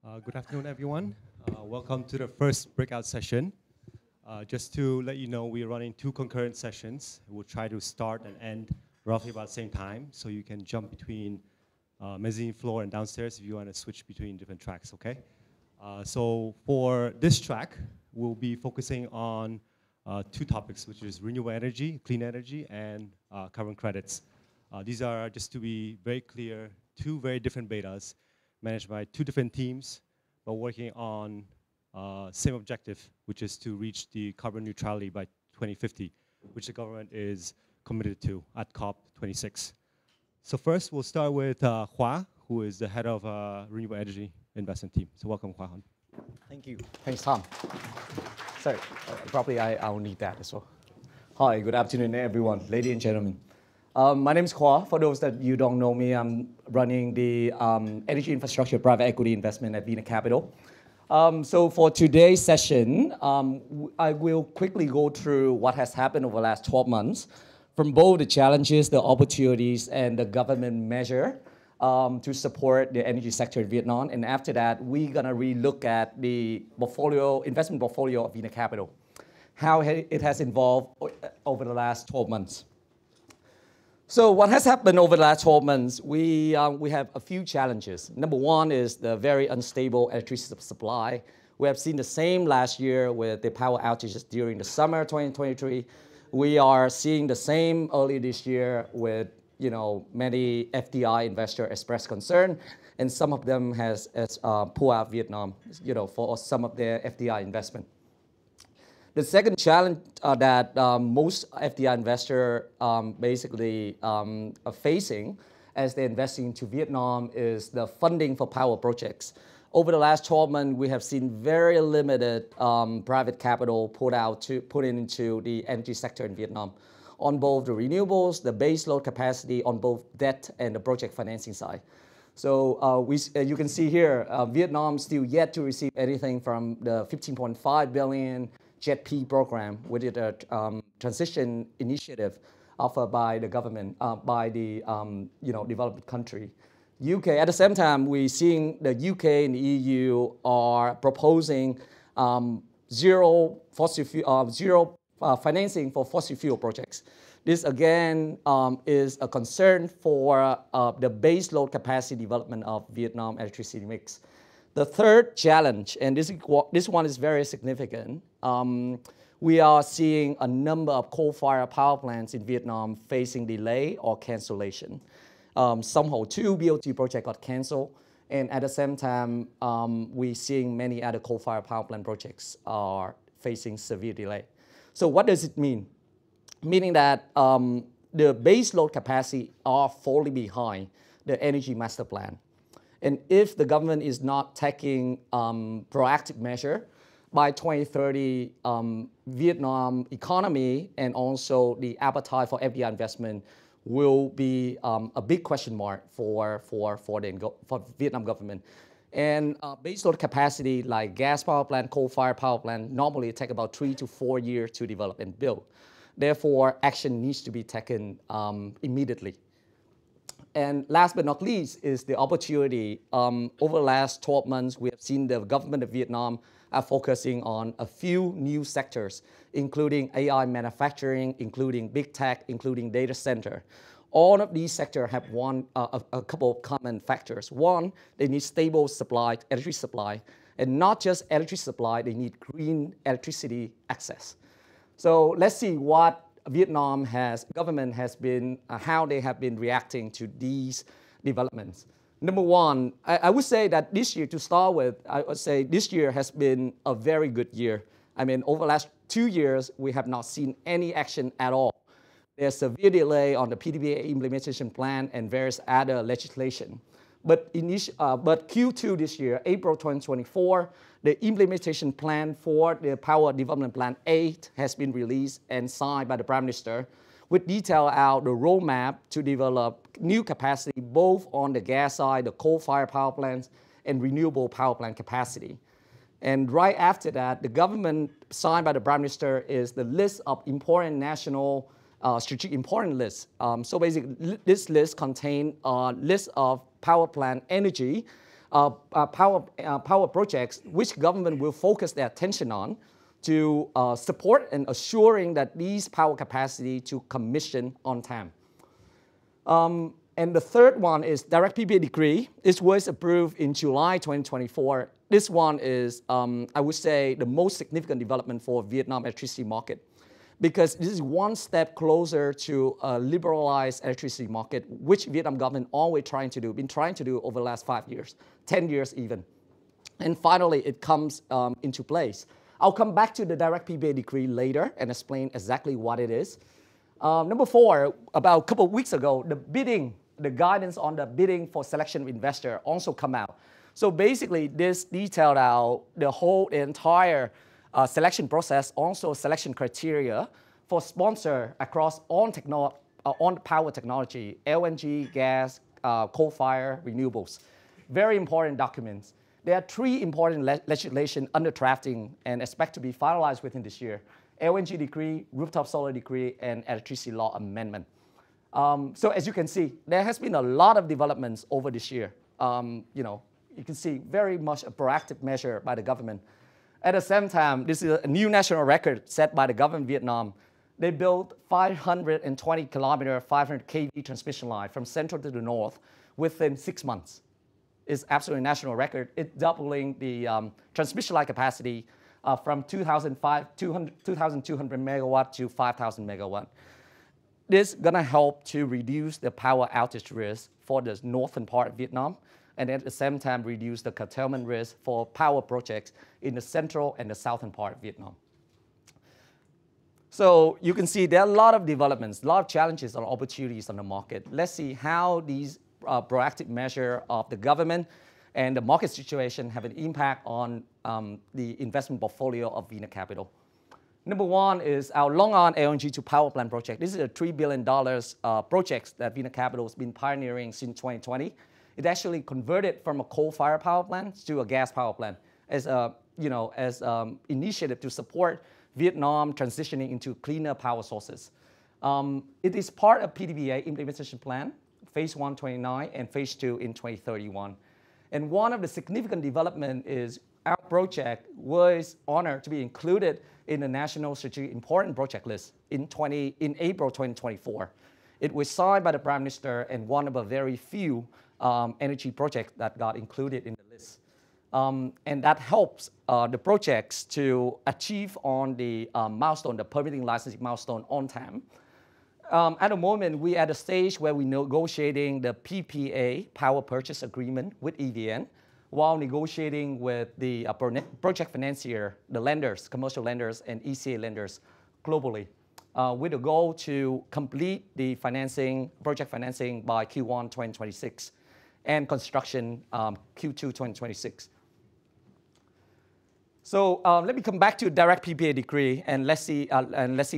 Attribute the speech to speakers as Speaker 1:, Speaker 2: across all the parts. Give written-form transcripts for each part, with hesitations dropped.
Speaker 1: Good afternoon, everyone. Welcome to the first breakout session. Just to let you know, we're running 2 concurrent sessions. We'll try to start and end roughly about the same time, so you can jump between mezzanine floor and downstairs if you want to switch between different tracks, okay? So for this track, we'll be focusing on 2 topics, which is renewable energy, clean energy, and carbon credits. These are, just to be very clear, 2 very different betas managed by 2 different teams, but working on same objective, which is to reach the carbon neutrality by 2050, which the government is committed to at COP26. So first, we'll start with Hua, who is the head of renewable energy investment team. So welcome, Hua.
Speaker 2: Thank you. Thanks, Tom. Sorry, probably I'll need that as well. Hi, good afternoon, everyone, ladies and gentlemen. My name is Kwa. For those that you don't know me, I'm running the energy infrastructure private equity investment at VinaCapital. So for today's session, I will quickly go through what has happened over the last 12 months from both the challenges, the opportunities, and the government measure to support the energy sector in Vietnam. And after that, we're going to relook at the investment portfolio of VinaCapital, how it has evolved over the last 12 months. So what has happened over the last 12 months, we have a few challenges. Number one is the very unstable electricity supply. We have seen the same last year with the power outages during the summer 2023. We are seeing the same early this year with many FDI investors express concern, and some of them has pulled out Vietnam for some of their FDI investment. The second challenge that most FDI investors basically are facing as they're investing into Vietnam is the funding for power projects. Over the last 12 months, we have seen very limited private capital put into the energy sector in Vietnam on both the renewables, the base load capacity, on both debt and the project financing side. So you can see here, Vietnam still yet to receive anything from the 15.5 billion JET-P program, which is a transition initiative offered by the government, by the developed country. UK, at the same time, we're seeing the UK and the EU are proposing zero financing for fossil fuel projects. This again is a concern for the base load capacity development of Vietnam electricity mix. The third challenge, and this one is very significant, we are seeing a number of coal-fired power plants in Vietnam facing delay or cancellation. Some Ho 2 BOT project got canceled, and at the same time, we're seeing many other coal-fired power plant projects are facing severe delay. So what does it mean? Meaning that the base load capacity are falling behind the energy master plan. And if the government is not taking proactive measure, by 2030, Vietnam economy and also the appetite for FDI investment will be a big question mark for Vietnam government. And base load capacity like gas power plant, coal-fired power plant, normally take about 3 to 4 years to develop and build. Therefore, action needs to be taken immediately. And last but not least is the opportunity. Over the last 12 months, we have seen the government of Vietnam are focusing on a few new sectors, including AI manufacturing, including big tech, including data center. All of these sectors have a couple of common factors. One, they need stable supply, electricity supply, and not just electricity supply, they need green electricity access. So let's see what Vietnam government has been, how they have been reacting to these developments. Number one, I would say that this year, to start with, I would say this year has been a very good year. I mean, over the last 2 years, we have not seen any action at all. There's a severe delay on the PPA implementation plan and various other legislation. But Q2 this year, April 2024, the implementation plan for the Power Development Plan 8 has been released and signed by the Prime Minister, which detail out the roadmap to develop new capacity both on the gas side, the coal-fired power plants, and renewable power plant capacity. And right after that, the government signed by the Prime Minister is the list of important national strategic important list. So basically, this list contains a list of power plant energy power projects which government will focus their attention on to support and assuring that these power capacity to commission on time. And the third one is direct PPA Degree. This was approved in July 2024. This one is, I would say, the most significant development for Vietnam electricity market, because this is one step closer to a liberalized electricity market, which Vietnam government always been trying to do over the last 5 years, 10 years even. And finally, it comes into place. I'll come back to the direct PPA Degree later and explain exactly what it is. Number 4, about a couple of weeks ago, the guidance on the bidding for selection of investor also come out. So basically, this detailed out the entire selection process, also selection criteria for sponsor across on power technology, LNG, gas, coal-fired, renewables. Very important documents. There are 3 important legislation under drafting and expect to be finalized within this year: LNG decree, rooftop solar decree, and electricity law amendment. So as you can see, there has been a lot of developments over this year. You can see very much a proactive measure by the government. At the same time, this is a new national record set by the government of Vietnam. They built 520 kilometer, 500 kV transmission line from central to the north within 6 months. It's absolutely a national record. It's doubling the transmission line capacity from 2,200 megawatt to 5,000 megawatt. This is going to help to reduce the power outage risk for the northern part of Vietnam, and at the same time reduce the curtailment risk for power projects in the central and the southern part of Vietnam. So you can see there are a lot of developments, a lot of challenges and opportunities on the market. Let's see how these proactive measures of the government and the market situation have an impact on the investment portfolio of VinaCapital. Number 1 is our Long On LNG to power plant project. This is a $3 billion project that VinaCapital has been pioneering since 2020. It actually converted from a coal-fired power plant to a gas power plant as a initiative to support Vietnam transitioning into cleaner power sources. It is part of PPA implementation plan, phase 1, 29, and phase 2 in 2031. And one of the significant development is our project was honored to be included in the National Strategic Important Project list in April 2024. It was signed by the Prime Minister and one of a very few energy projects that got included in the list. And that helps the projects to achieve on the milestone, the permitting licensing milestone on time. At the moment, we're at a stage where we're negotiating the PPA power purchase agreement with EVN, while negotiating with the project financier, the lenders, commercial lenders, and ECA lenders globally, with a goal to complete the project financing by Q1 2026, and construction Q2 2026. So let me come back to direct PPA Degree, and let's see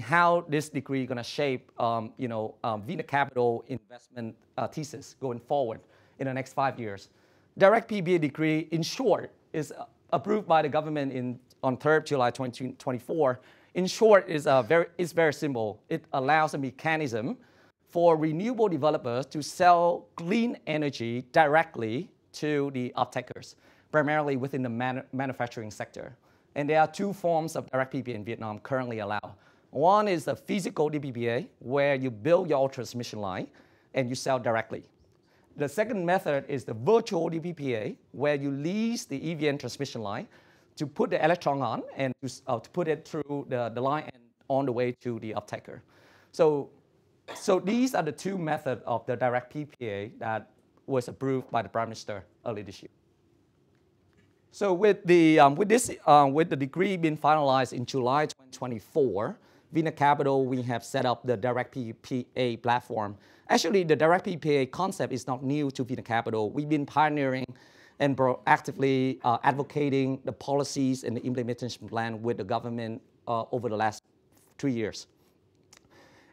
Speaker 2: how this degree is going to shape VinaCapital investment thesis going forward in the next 5 years. Direct PPA Degree, in short, is approved by the government on 3rd July 2024. In short, it's very simple. It allows a mechanism for renewable developers to sell clean energy directly to the off-takers, primarily within the manufacturing sector. And there are 2 forms of direct PPA in Vietnam currently allowed. One is the physical DPPA, where you build your transmission line and you sell directly. The second method is the virtual DPPA, where you lease the EVN transmission line to put the electron on and to put it through the line and on the way to the off-taker. So these are the 2 methods of the direct PPA that was approved by the Prime Minister early this year. So with the degree being finalized in July 2024, VinaCapital, we have set up the direct PPA platform. Actually, the direct PPA concept is not new to VinaCapital. We've been pioneering and proactively advocating the policies and the implementation plan with the government over the last 2 years.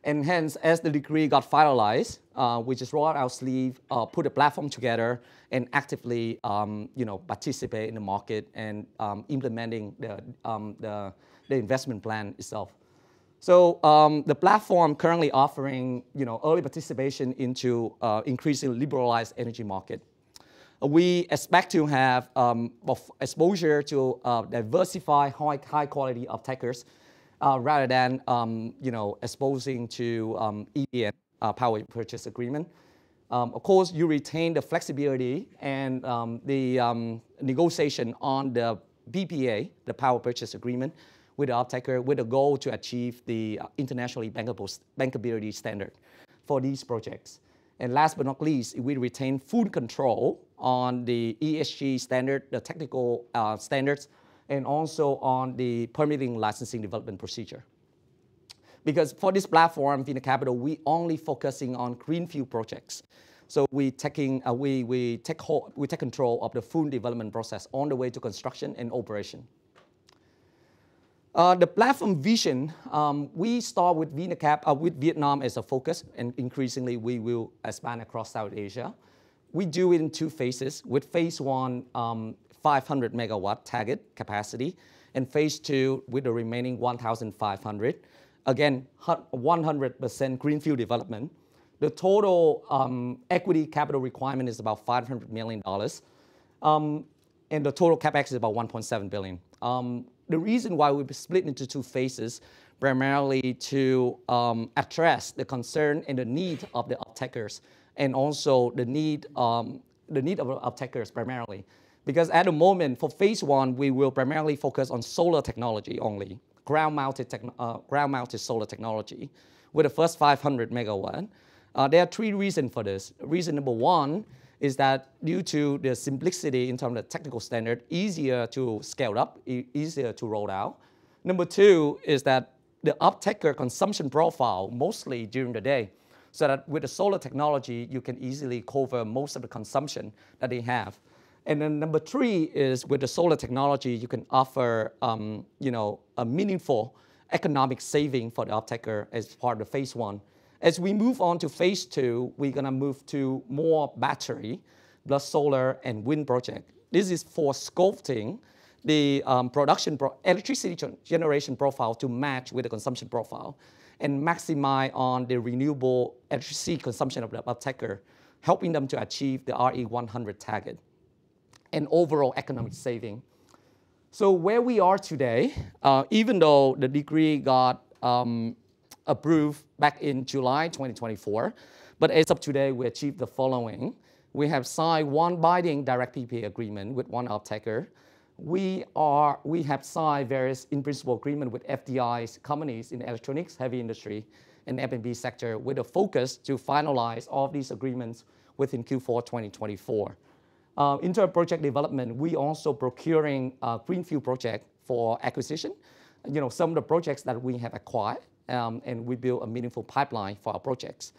Speaker 2: And hence, as the degree got finalized, we just rolled out our sleeve, put a platform together, and actively participate in the market and implementing the investment plan itself. So the platform currently offering early participation into increasingly liberalized energy market. We expect to have exposure to diversify high-quality off-takers rather than exposing to EPN, power purchase agreement. Of course, you retain the flexibility and the negotiation on the PPA, the power purchase agreement, with the off-taker with a goal to achieve the internationally bankability standard for these projects. And last but not least, we retain full control on the ESG standard, the technical standards, and also on the permitting licensing development procedure. Because for this platform, VinaCapital, we only focusing on greenfield projects. So we take control of the full development process on the way to construction and operation. The platform vision, we start with with Vietnam as a focus, and increasingly we will expand across South Asia. We do it in 2 phases, with phase 1, 500 megawatt target capacity, and phase 2 with the remaining 1,500. Again, 100% greenfield development. The total equity capital requirement is about $500 million, and the total capex is about $1.7 billion. The reason why we split into 2 phases, primarily to address the concern and the need of the off-takers, and also the need of off-takers primarily. Because at the moment, for phase 1, we will primarily focus on solar technology only, ground-mounted solar technology, with the first 500 megawatt. There are 3 reasons for this. Reason number 1 is that due to the simplicity in terms of technical standard, easier to scale up, easier to roll out. Number 2 is that the off-taker consumption profile, mostly during the day, so that with the solar technology, you can easily cover most of the consumption that they have. And then number 3 is with the solar technology, you can offer a meaningful economic saving for the off-taker as part of phase 1. As we move on to phase 2, we're going to move to more battery, plus solar and wind project. This is for sculpting the electricity generation profile to match with the consumption profile and maximize on the renewable electricity consumption of the off-taker, helping them to achieve the RE100 target and overall economic saving. So where we are today, even though the degree got approved back in July 2024, but as of today, we achieved the following. We have signed 1 binding direct PPA agreement with 1 off-taker. We have signed various in-principle agreements with FDIs, companies in the electronics, heavy industry, and F&B sector, with a focus to finalize all of these agreements within Q4 2024. In terms of project development, we also procuring a greenfield project for acquisition. Some of the projects that we have acquired, and we build a meaningful pipeline for our projects.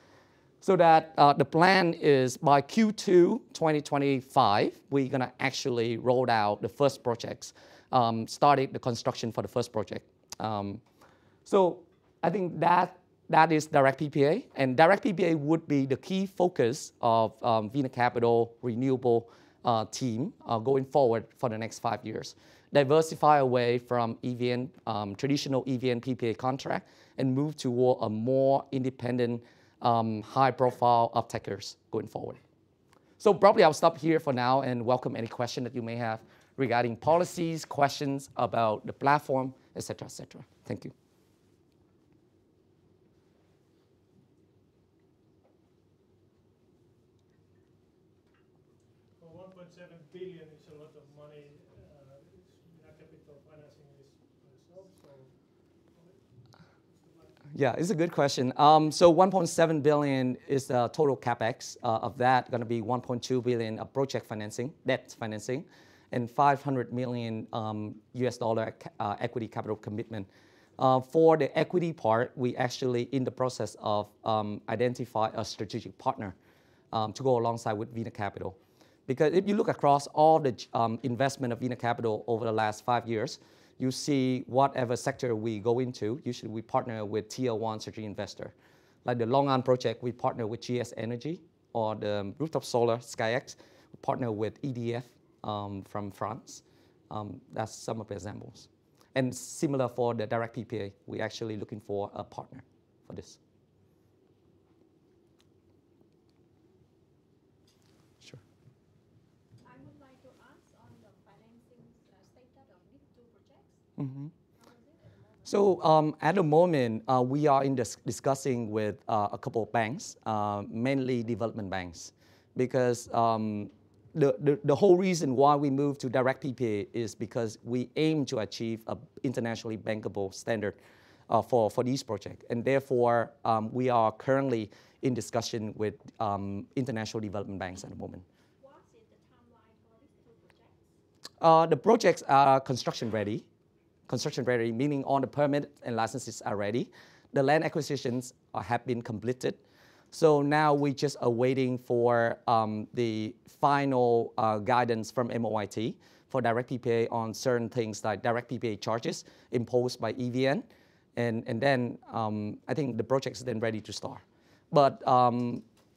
Speaker 2: So that the plan is by Q2 2025, we're going to actually roll out the first projects, started the construction for the first project. So I think that is direct PPA, and direct PPA would be the key focus of VinaCapital renewable team going forward for the next 5 years. Diversify away from EVN, traditional EVN PPA contract, and move toward a more independent, high-profile off-takers going forward. So probably I'll stop here for now and welcome any question that you may have regarding policies, questions about the platform, et cetera, et cetera. Thank you.
Speaker 3: Well, 1.7 billion is a lot of money. VinaCapital financing is itself, so.
Speaker 2: Yeah, it's a good question. So 1.7 billion is the total capex. Of that, going to be 1.2 billion of project financing, debt financing, and $500 million US dollar equity capital commitment. For the equity part, we actually in the process of identify a strategic partner to go alongside with VinaCapital. Because if you look across all the investment of VinaCapital over the last 5 years, you see whatever sector we go into, usually we partner with tier 1 strategic investor. Like the Long An project, we partner with GS Energy, or the rooftop solar SkyX, we partner with EDF from France. That's some of the examples. And similar for the direct PPA, we're actually looking for a partner for this. Sure. So at the moment, we are discussing with a couple of banks, mainly development banks, because the whole reason why we moved to direct PPA is because we aim to achieve an internationally bankable standard for these projects. And therefore, we are currently in discussion with international development banks at the moment.
Speaker 4: What is the timeline for these two projects?
Speaker 2: The projects are construction ready. Construction ready, meaning all the permits and licenses are ready. The land acquisitions have been completed. So now we're just awaiting for the final guidance from MOIT for direct PPA on certain things like direct PPA charges imposed by EVN. And then I think the project is then ready to start. But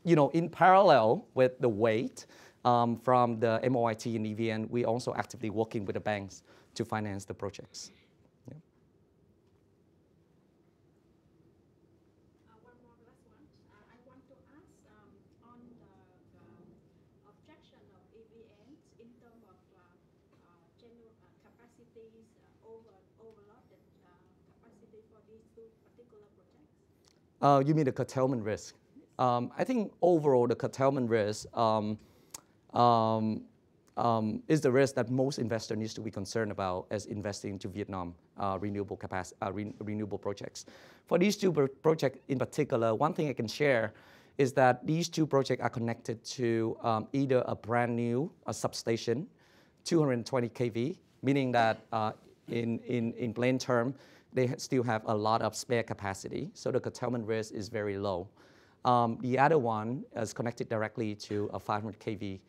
Speaker 2: in parallel with the wait from the MOIT and EVN, we're also actively working with the banks to finance the projects.
Speaker 4: One more last one. I want to ask on the objection of EVN in terms of general capacities, overloaded capacity for these two particular projects.
Speaker 2: You mean the curtailment risk? I think overall the curtailment risk is the risk that most investors need to be concerned about as investing into Vietnam renewable projects. For these two projects in particular, one thing I can share is that these two projects are connected to either a brand new substation, 220 kV, meaning that in plain term, they still have a lot of spare capacity, so the curtailment risk is very low. The other one is connected directly to a 500 kV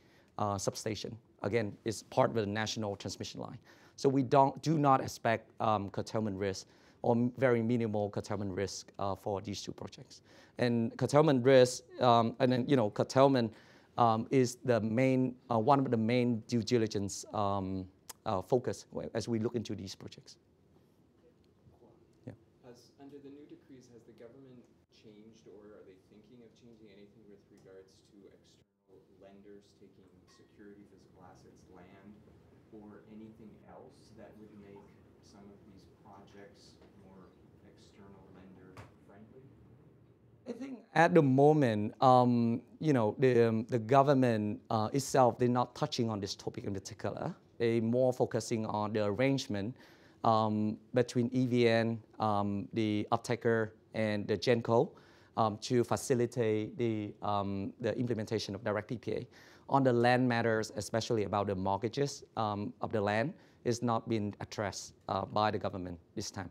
Speaker 2: substation. Again, it's part of the national transmission line. So we do not expect curtailment risk or very minimal curtailment risk for these two projects. And curtailment risk, curtailment is the main, one of the main due diligence focus as we look into these projects.
Speaker 5: Under the new decrees, has the government changed or are they thinking of changing anything with regards to external lenders taking security, physical assets, land, or anything else that would make some of these projects more external lender friendly?
Speaker 2: I think at the moment, the government itself, they're not touching on this topic in particular. They're more focusing on the arrangement between EVN, the uptaker, and the GenCo to facilitate the implementation of direct PPA. On the land matters, especially about the mortgages of the land, is not being addressed by the government this time.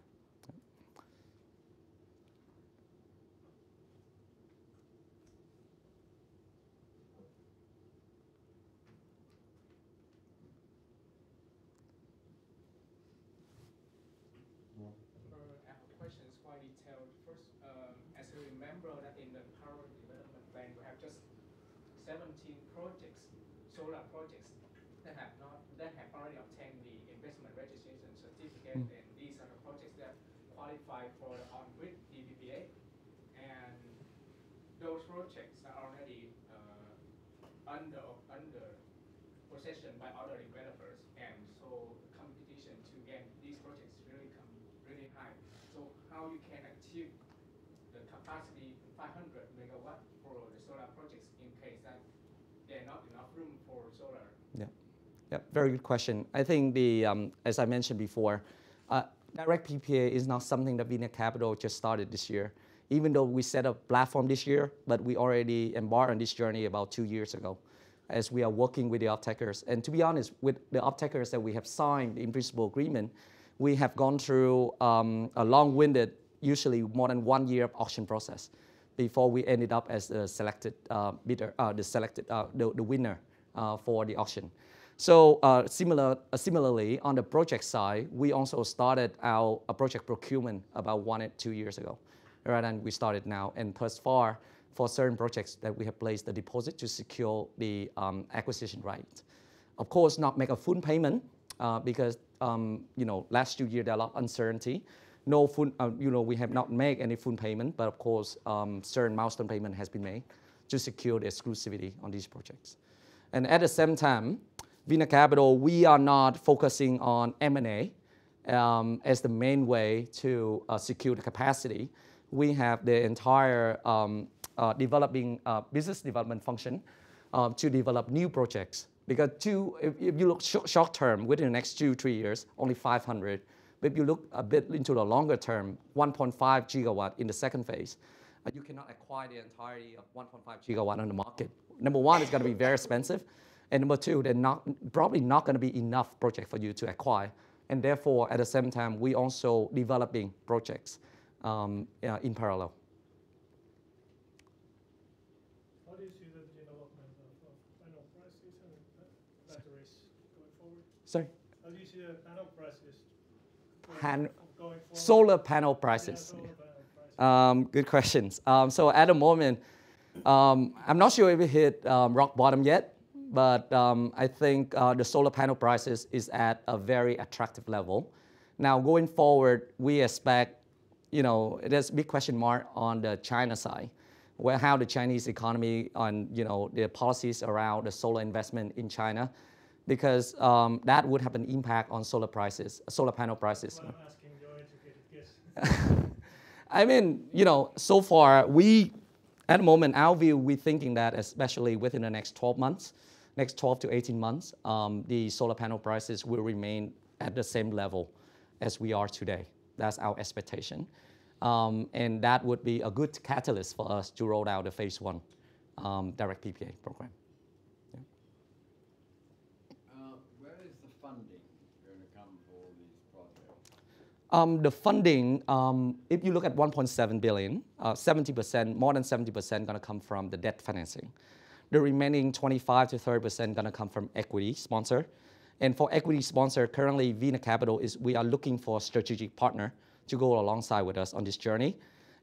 Speaker 6: Our question is quite detailed. First, as you remember that in the current development plan, we have just 17 projects, solar projects that have already obtained the investment registration certificate, and these are the projects that qualify for the on-grid PPA, and those projects are already under possession by other developers, and so the competition to get these projects really high. So how you can achieve the capacity 500 megawatt for the solar projects in case that there's not enough room for solar?
Speaker 2: Yeah, very good question. I think as I mentioned before, direct PPA is not something that VinaCapital just started this year. Even though we set up a platform this year, but we already embarked on this journey about 2 years ago, as we are working with the off-takers. And to be honest, with the off-takers that we have signed the in-principle agreement, we have gone through a long-winded, usually more than 1 year of auction process before we ended up as the selected bidder, the winner for the auction. So similarly, on the project side, we also started our project procurement about 1 or 2 years ago. Right, and we started now, and thus far, for certain projects that we have placed the deposit to secure the acquisition right. Of course, not make a full payment because last 2 years there are a lot of uncertainty. No full, we have not made any full payment, but of course, certain milestone payment has been made to secure the exclusivity on these projects. And at the same time, VinaCapital, we are not focusing on M&A as the main way to secure the capacity. We have the entire developing business development function to develop new projects. Because if you look short term, within the next 2-3 years, only 500. But if you look a bit into the longer term, 1.5 gigawatt in the second phase, you cannot acquire the entirety of 1.5 gigawatt on the market. Number one, it's going to be very expensive. And number two, they're probably not going to be enough project for you to acquire. And therefore, at the same time, we also developing projects in parallel.
Speaker 3: How do you see the development of panel prices and batteries going forward?
Speaker 2: Sorry?
Speaker 3: How do you see the panel prices
Speaker 2: Pan-
Speaker 3: going forward?
Speaker 2: Solar panel prices.
Speaker 3: Yeah, solar panel prices.
Speaker 2: Good questions. So at the moment, I'm not sure if we hit rock bottom yet, but I think the solar panel prices is at a very attractive level. Now going forward, we expect, there's a big question mark on the China side, where how the Chinese economy on, the policies around the solar investment in China, because that would have an impact on solar panel prices.
Speaker 3: That's why I'm asking your educated guess.
Speaker 2: I mean, so far, at the moment, our view, we're thinking that especially within the next 12 months, next 12 to 18 months, the solar panel prices will remain at the same level as we are today. That's our expectation. And that would be a good catalyst for us to roll out the phase 1 direct PPA program. Yeah.
Speaker 7: Where is the funding going to come for all these projects?
Speaker 2: The funding, if you look at 1.7 billion, 70%, more than 70% going to come from the debt financing. The remaining 25 to 30% going to come from equity sponsor. And for equity sponsor, currently VinaCapital we are looking for a strategic partner to go alongside with us on this journey.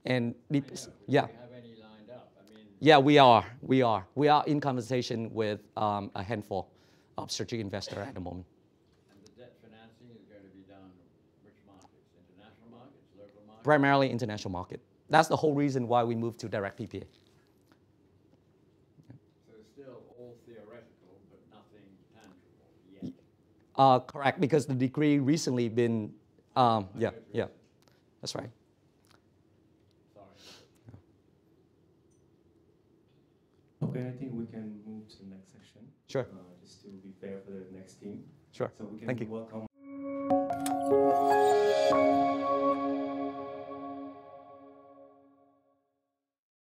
Speaker 2: And
Speaker 7: Yeah.
Speaker 2: yeah.
Speaker 7: Do you have any lined up? I mean,
Speaker 2: Yeah, we are. We are in conversation with a handful of strategic investors at the moment.
Speaker 7: and the debt financing is going to be done which markets? International markets, local markets?
Speaker 2: Primarily international market. That's the whole reason why we moved to direct PPA.
Speaker 7: So it's still all theoretical, but nothing tangible yet.
Speaker 2: Correct, because the degree recently been, yeah, that's right.
Speaker 7: Sorry.
Speaker 1: Okay, I think we can move to the next section.
Speaker 2: Sure.
Speaker 1: Just to be fair for the next team.
Speaker 2: Sure.
Speaker 1: So we can
Speaker 2: Thank you.
Speaker 1: welcome